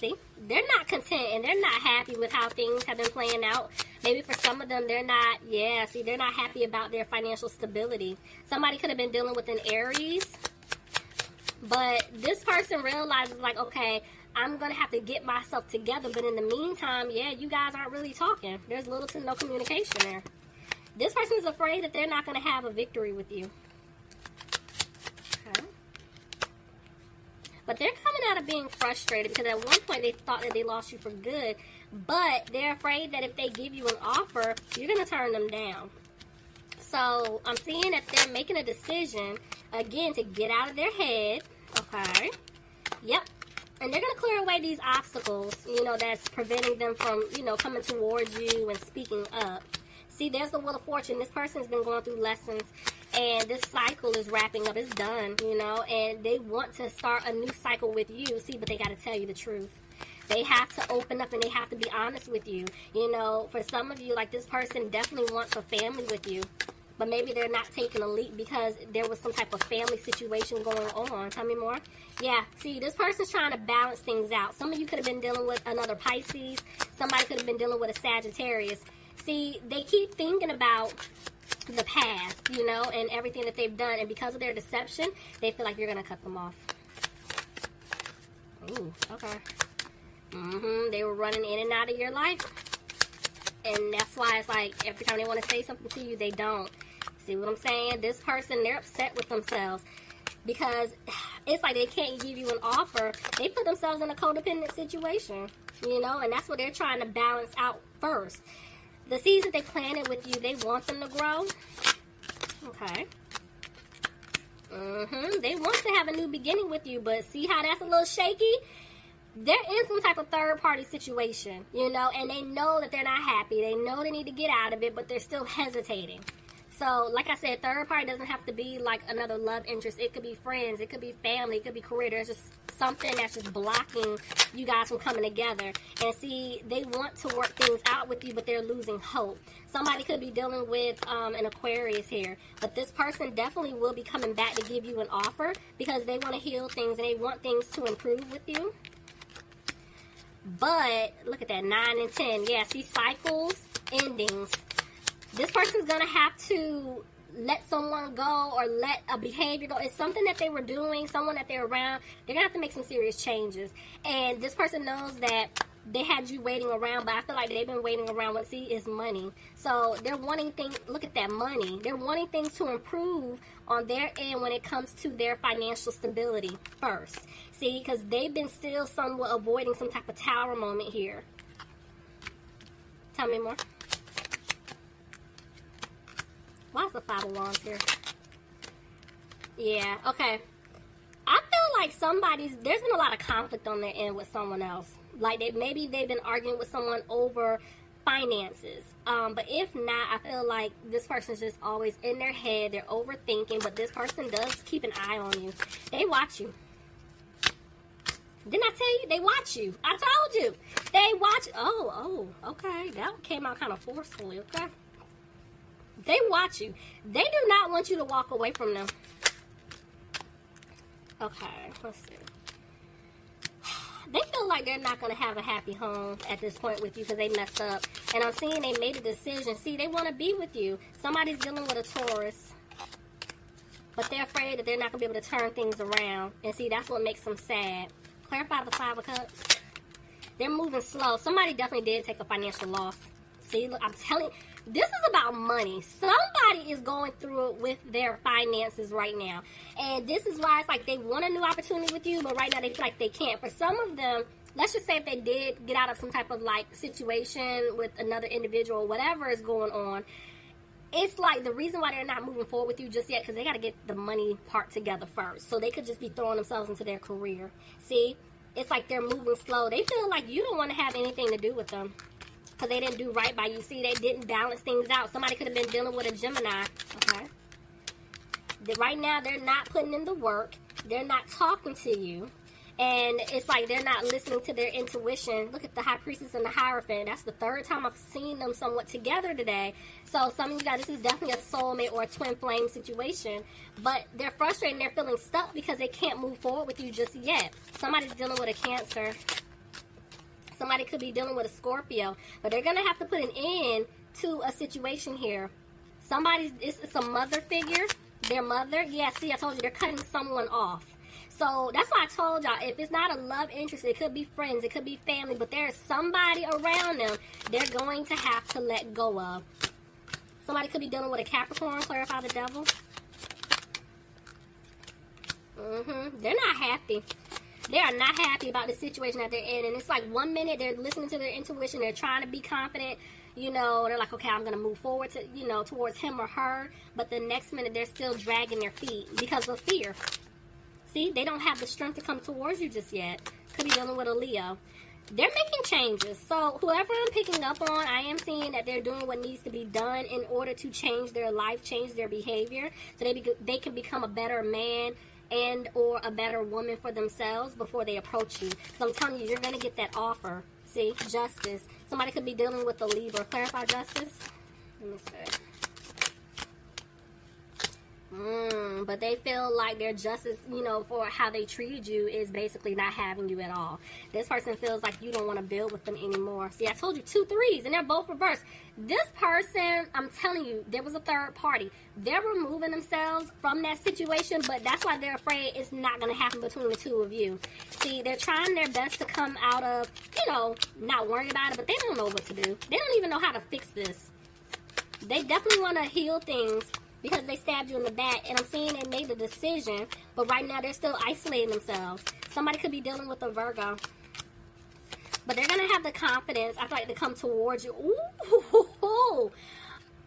See, they're not content and they're not happy with how things have been playing out. Maybe for some of them, they're not, they're not happy about their financial stability. Somebody could have been dealing with an Aries, but this person realizes, like, okay, I'm going to have to get myself together. But in the meantime, you guys aren't really talking. There's little to no communication there. This person is afraid that they're not going to have a victory with you. Okay. But they're coming out of being frustrated because at one point they thought that they lost you for good. But they're afraid that if they give you an offer, you're going to turn them down. So I'm seeing that they're making a decision, again, to get out of their head. Okay. Yep. And they're going to clear away these obstacles, that's preventing them from, coming towards you and speaking up. See, there's the Wheel of Fortune. This person's been going through lessons, and this cycle is wrapping up. It's done, and they want to start a new cycle with you. See, but they got to tell you the truth. They have to open up and they have to be honest with you. For some of you, like, this person definitely wants a family with you. But maybe they're not taking a leap because there was some type of family situation going on. Tell me more. Yeah, see, this person's trying to balance things out. Some of you could have been dealing with another Pisces. Somebody could have been dealing with a Sagittarius. See, they keep thinking about the past, and everything that they've done. And because of their deception, they feel like you're going to cut them off. Ooh, okay. They were running in and out of your life. And that's why it's like every time they want to say something to you, they don't. See what I'm saying? This person, they're upset with themselves because it's like they can't give you an offer. They put themselves in a codependent situation, and that's what they're trying to balance out first. The seeds that they planted with you, they want them to grow. Okay. They want to have a new beginning with you, but see how that's a little shaky? They're in some type of third-party situation, and they know that they're not happy. They know they need to get out of it, but they're still hesitating. So, like I said, third party doesn't have to be like another love interest. It could be friends. It could be family. It could be career. There's just something that's just blocking you guys from coming together. And see, they want to work things out with you, but they're losing hope. Somebody could be dealing with an Aquarius here. But this person definitely will be coming back to give you an offer because they want to heal things and they want things to improve with you. But look at that, 9 and 10. Yeah, see, cycles, endings. This person's going to have to let someone go or let a behavior go. It's something that they were doing, someone that they're around. They're going to have to make some serious changes. And this person knows that they had you waiting around, but I feel like they've been waiting around. What, see, is money. So they're wanting things, look at that money. They're wanting things to improve on their end when it comes to their financial stability first. See, because they've been still somewhat avoiding some type of tower moment here. Tell me more. Why is the 5 of Wands here? Yeah, okay. I feel like there's been a lot of conflict on their end with someone else. Like, maybe they've been arguing with someone over finances. But if not, I feel like this person's just always in their head. They're overthinking, but this person does keep an eye on you. They watch you. Didn't I tell you? They watch you. I told you. They watch. Oh, okay. That came out kind of forcefully, okay? They watch you. They do not want you to walk away from them. Okay, let's see. They feel like they're not going to have a happy home at this point with you because they messed up. And I'm seeing they made a decision. See, they want to be with you. Somebody's dealing with a Taurus. But they're afraid that they're not going to be able to turn things around. And see, that's what makes them sad. Clarify the 5 of Cups. They're moving slow. Somebody definitely did take a financial loss. See, look, I'm telling you. This is about money. Somebody is going through it with their finances right now. And this is why it's like they want a new opportunity with you, but right now they feel like they can't. For some of them, let's just say if they did get out of some type of like situation with another individual, whatever is going on, it's like the reason why they're not moving forward with you just yet because they got to get the money part together first. So they could just be throwing themselves into their career. See, it's like they're moving slow. They feel like you don't want to have anything to do with them. Because they didn't do right by you. See, they didn't balance things out. Somebody could have been dealing with a Gemini. Okay. Right now, they're not putting in the work. They're not talking to you. And it's like they're not listening to their intuition. Look at the High Priestess and the Hierophant. That's the 3rd time I've seen them somewhat together today. So some of you guys, this is definitely a soulmate or a twin flame situation. But they're frustrated and they're feeling stuck because they can't move forward with you just yet. Somebody's dealing with a Cancer. Somebody could be dealing with a Scorpio, but they're going to have to put an end to a situation here. It's a mother figure. Their mother. Yeah, see, I told you, they're cutting someone off. So that's why I told y'all, if it's not a love interest, it could be friends, it could be family, but there's somebody around them they're going to have to let go of. Somebody could be dealing with a Capricorn. Clarify the devil. They're not happy. They are not happy about the situation that they're in. And it's like 1 minute they're listening to their intuition. They're trying to be confident. You know, they're like, okay, I'm going to move forward to, you know, towards him or her. But the next minute they're still dragging their feet because of fear. See, they don't have the strength to come towards you just yet. Could be dealing with a Leo. They're making changes. So whoever I'm picking up on, I am seeing that they're doing what needs to be done in order to change their life, change their behavior. So they can become a better man and or a better woman for themselves before they approach you. So I'm telling you, you're going to get that offer. See, justice. Somebody could be dealing with a Libra. Clarify justice. Let me see. But they feel like their justice, you know, for how they treated you is basically not having you at all. This person feels like you don't want to build with them anymore. See, I told you 2 3s, and they're both reversed. This person, I'm telling you, there was a third party. They're removing themselves from that situation, but that's why they're afraid it's not going to happen between the two of you. See, they're trying their best to come out of, you know, not worrying about it, but they don't know what to do. They don't even know how to fix this. They definitely want to heal things because they stabbed you in the back, and I'm seeing they made a decision, but right now they're still isolating themselves. Somebody could be dealing with a Virgo. But they're going to have the confidence, I feel like, to come towards you. Ooh.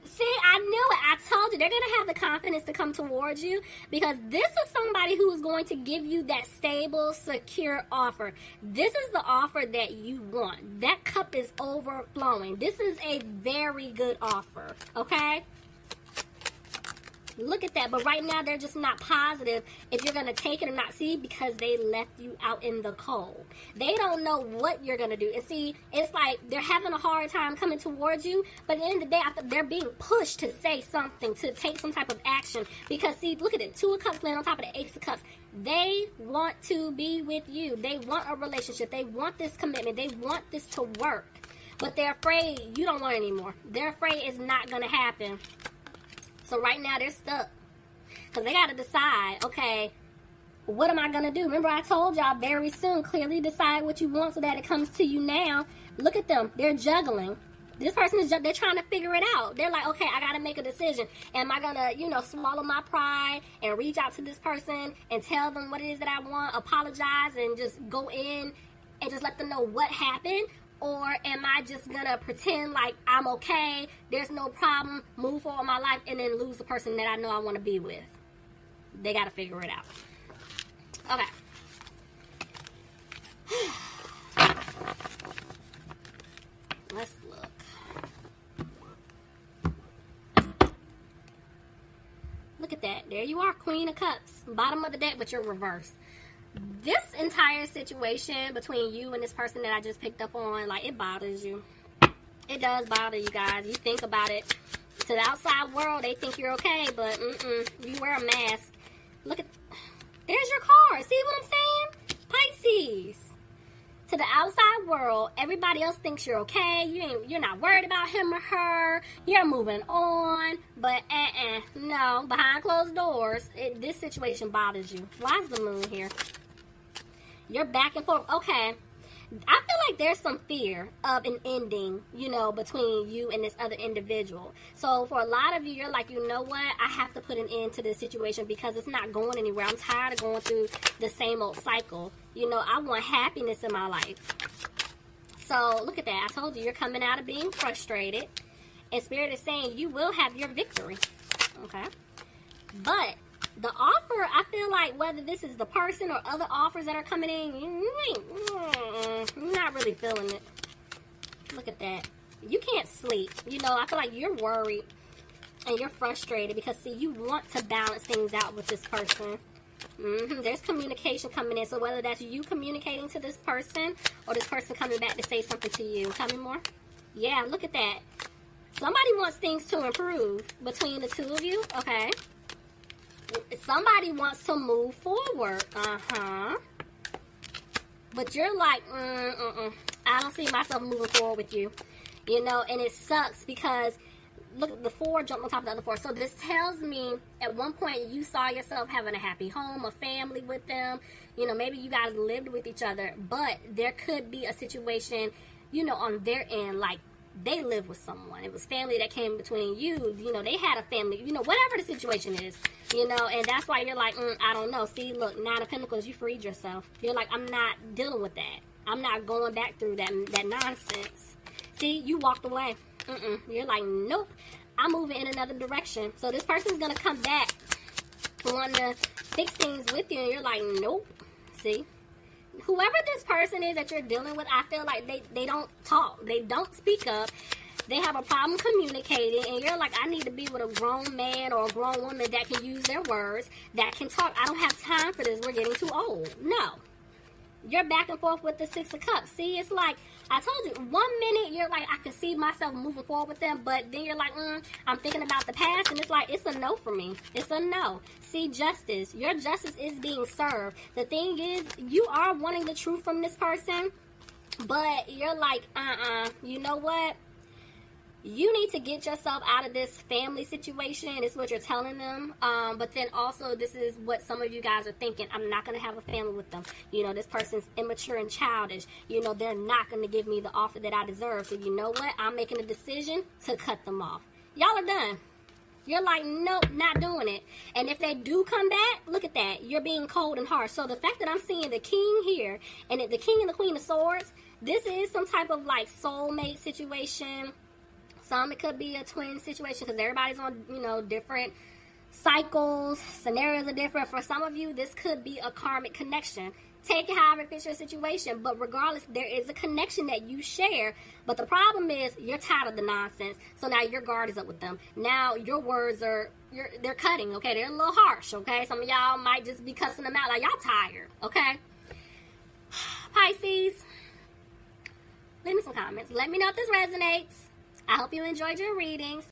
See, I knew it. I told you. They're going to have the confidence to come towards you because this is somebody who is going to give you that stable, secure offer. This is the offer that you want. That cup is overflowing. This is a very good offer, okay? Look at that. But right now, they're just not positive if you're going to take it or not. See, because they left you out in the cold. They don't know what you're going to do. And see, it's like they're having a hard time coming towards you. But at the end of the day, they're being pushed to say something, to take some type of action. Because, see, look at it. 2 of Cups laying on top of the Ace of Cups. They want to be with you. They want a relationship. They want this commitment. They want this to work. But they're afraid you don't want it anymore. They're afraid it's not going to happen. So right now, they're stuck. Because they got to decide, okay, what am I going to do? Remember, I told y'all very soon, clearly decide what you want so that it comes to you now. Look at them. They're juggling. This person is, they're trying to figure it out. They're like, okay, I got to make a decision. Am I going to, you know, swallow my pride and reach out to this person and tell them what it is that I want, apologize, and just go in and just let them know what happened? Or am I just going to pretend like I'm okay, there's no problem, move forward in my life, and then lose the person that I know I want to be with? They got to figure it out. Okay. Let's look. Look at that. There you are, Queen of Cups. Bottom of the deck, but you're reversed. This entire situation between you and this person that I just picked up on, like, it bothers you. It does bother you guys. You think about it. To the outside world, they think you're okay, but you wear a mask. Look at, there's your card. See what I'm saying? Pisces. To the outside world, everybody else thinks you're okay. You're not worried about him or her. You're moving on. But no, behind closed doors, this situation bothers you. Why is the moon here? You're back and forth. Okay. I feel like there's some fear of an ending, you know, between you and this other individual. So for a lot of you, you're like, you know what? I have to put an end to this situation because it's not going anywhere. I'm tired of going through the same old cycle. You know, I want happiness in my life. So look at that. I told you, you're coming out of being frustrated. And Spirit is saying you will have your victory. Okay. But the offer, I feel like whether this is the person or other offers that are coming in, you're not really feeling it. Look at that. You can't sleep. You know, I feel like you're worried and you're frustrated because, see, you want to balance things out with this person. There's communication coming in. So whether that's you communicating to this person or this person coming back to say something to you. Tell me more. Yeah, look at that. Somebody wants things to improve between the two of you. Okay. Somebody wants to move forward. But you're like, I don't see myself moving forward with you. You know, and it sucks because look at the 4 jump on top of the other 4. So this tells me at one point you saw yourself having a happy home, a family with them. You know, maybe you guys lived with each other, but there could be a situation, you know, on their end, like they live with someone. It was family that came between you. You know, they had a family, you know, whatever the situation is, you know, and that's why you're like, I don't know. See, look, 9 of Pentacles, you freed yourself. You're like, I'm not dealing with that. I'm not going back through that nonsense. See, you walked away. You're like, nope, I'm moving in another direction. So this person's going to come back wanting to fix things with you, and you're like, nope. See? Whoever this person is that you're dealing with, I feel like they don't talk. They don't speak up. They have a problem communicating, and you're like, I need to be with a grown man or a grown woman that can use their words, that can talk. I don't have time for this. We're getting too old. No. You're back and forth with the 6 of Cups. See, it's like, I told you, 1 minute you're like, I can see myself moving forward with them, but then you're like, I'm thinking about the past, and it's like, it's a no for me. It's a no. See, justice. Your justice is being served. The thing is, you are wanting the truth from this person, but you're like, you know what? You need to get yourself out of this family situation. It's what you're telling them. But then also, this is what some of you guys are thinking. I'm not going to have a family with them. You know, this person's immature and childish. You know, they're not going to give me the offer that I deserve. So you know what? I'm making a decision to cut them off. Y'all are done. You're like, nope, not doing it. And if they do come back, look at that. You're being cold and harsh. So the fact that I'm seeing the king here and the king and the queen of swords, this is some type of like soulmate situation. It could be a twin situation because everybody's on, you know, different cycles. Scenarios are different. For some of you, this could be a karmic connection. Take it however it fits your situation. But regardless, there is a connection that you share. But the problem is you're tired of the nonsense. So now your guard is up with them. Now your words they're cutting, okay? They're a little harsh, okay? Some of y'all might just be cussing them out like y'all tired, okay? Pisces, leave me some comments. Let me know if this resonates. I hope you enjoyed your readings.